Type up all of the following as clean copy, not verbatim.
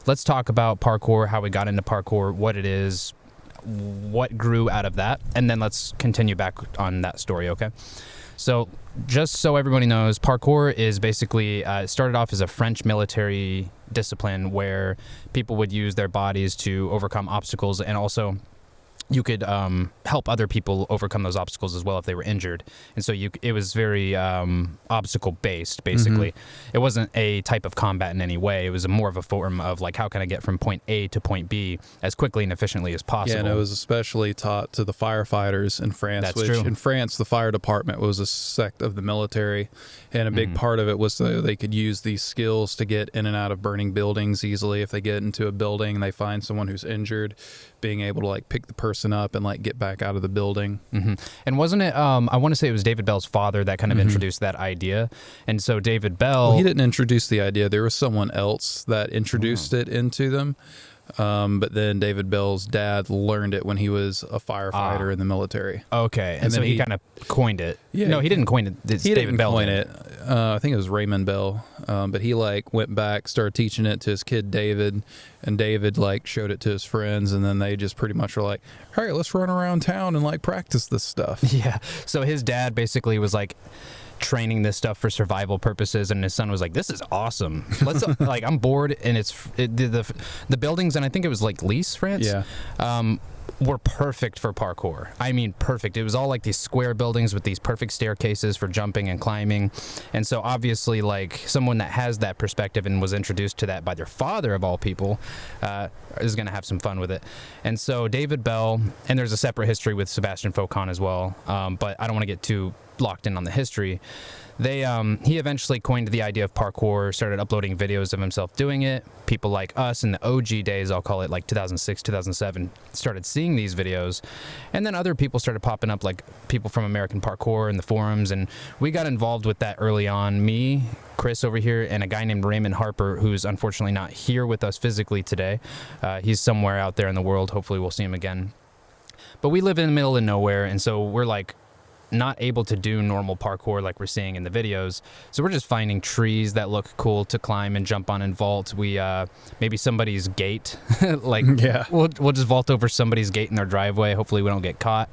let's talk about parkour, how we got into parkour, what it is, what grew out of that, and then let's continue back on that story, okay? So just so everybody knows, parkour is basically, it started off as a French military discipline where people would use their bodies to overcome obstacles, and also you could help other people overcome those obstacles as well if they were injured. And so it was very obstacle based, basically. Mm-hmm. It wasn't a type of combat in any way. It was more of a form of like, how can I get from point A to point B as quickly and efficiently as possible? Yeah, and it was especially taught to the firefighters in France. That's true. In France, the fire department was a sect of the military, and a big part of it was so they could use these skills to get in and out of burning buildings easily. If they get into a building and they find someone who's injured, being able to like pick the person up and like get back out of the building. Mm-hmm. And wasn't it, I want to say it was David Bell's father that kind of introduced that idea. And so David Bell... Well, he didn't introduce the idea. There was someone else that introduced it into them. But then David Bell's dad learned it when he was a firefighter in the military. Okay, and so he kind of coined it. Yeah, no, he didn't coin it. It's he David didn't Bell coin did. it. I think it was Raymond Bell. But he like went back, started teaching it to his kid David, and David like showed it to his friends, and then they just pretty much were like, "All right, let's run around town and like practice this stuff." Yeah. So his dad basically was like training this stuff for survival purposes, and his son was like, "This is awesome. Let's like, I'm bored." And the buildings, and I think it was like Nice, France. Yeah. Were perfect for parkour. I mean, perfect. It was all like these square buildings with these perfect staircases for jumping and climbing. And so obviously, like, someone that has that perspective and was introduced to that by their father of all people is going to have some fun with it. And so David Bell, and there's a separate history with Sebastian Faucon as well, but I don't want to get too locked in on the history. He eventually coined the idea of parkour, started uploading videos of himself doing it. People like us in the OG days, I'll call it like 2006, 2007, started seeing these videos. And then other people started popping up, like people from American Parkour in the forums. And we got involved with that early on. Me, Chris over here, and a guy named Raymond Harper, who's unfortunately not here with us physically today. He's somewhere out there in the world. Hopefully we'll see him again. But we live in the middle of nowhere, and so we're like not able to do normal parkour like we're seeing in the videos. So we're just finding trees that look cool to climb and jump on and vault. We maybe somebody's gate, like we'll just vault over somebody's gate in their driveway. Hopefully we don't get caught.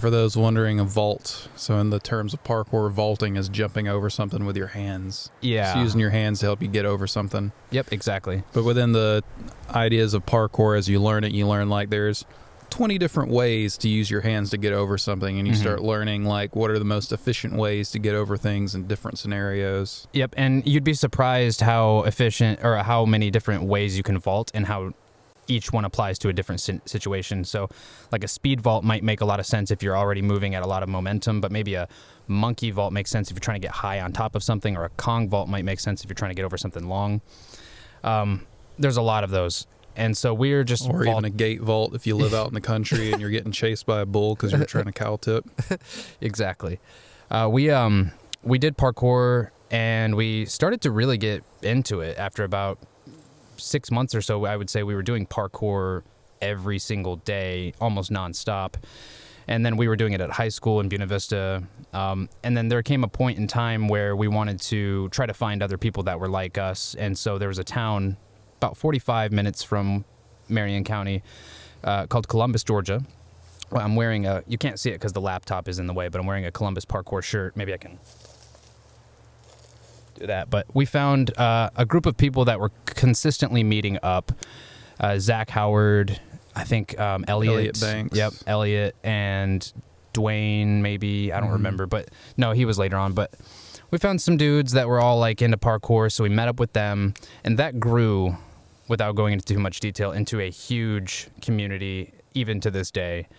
For those wondering, a vault. So in the terms of parkour, vaulting is jumping over something with your hands. Yeah. It's using your hands to help you get over something. Yep, exactly. But within the ideas of parkour, as you learn it, you learn like there's 20 different ways to use your hands to get over something, and you start learning like what are the most efficient ways to get over things in different scenarios. Yep, and you'd be surprised how efficient or how many different ways you can vault and how each one applies to a different situation. So like a speed vault might make a lot of sense if you're already moving at a lot of momentum, but maybe a monkey vault makes sense if you're trying to get high on top of something, or a Kong vault might make sense if you're trying to get over something long. There's a lot of those. And so we're just... Or even a gate vault if you live out in the country and you're getting chased by a bull because you're trying to cow tip. Exactly. We did parkour, and we started to really get into it after about 6 months or so. I would say we were doing parkour every single day, almost nonstop. And then we were doing it at high school in Buena Vista. And then there came a point in time where we wanted to try to find other people that were like us. And so there was a town about 45 minutes from Marion County called Columbus, Georgia. Well, I'm wearing you can't see it because the laptop is in the way, but I'm wearing a Columbus parkour shirt. Maybe I can do that. But we found a group of people that were consistently meeting up. Zach Howard, I think Elliot Banks. Yep, Elliot and Dwayne, maybe. I don't remember. But no, he was later on. But we found some dudes that were all like into parkour, so we met up with them, and that grew, without going into too much detail, into a huge community even to this day.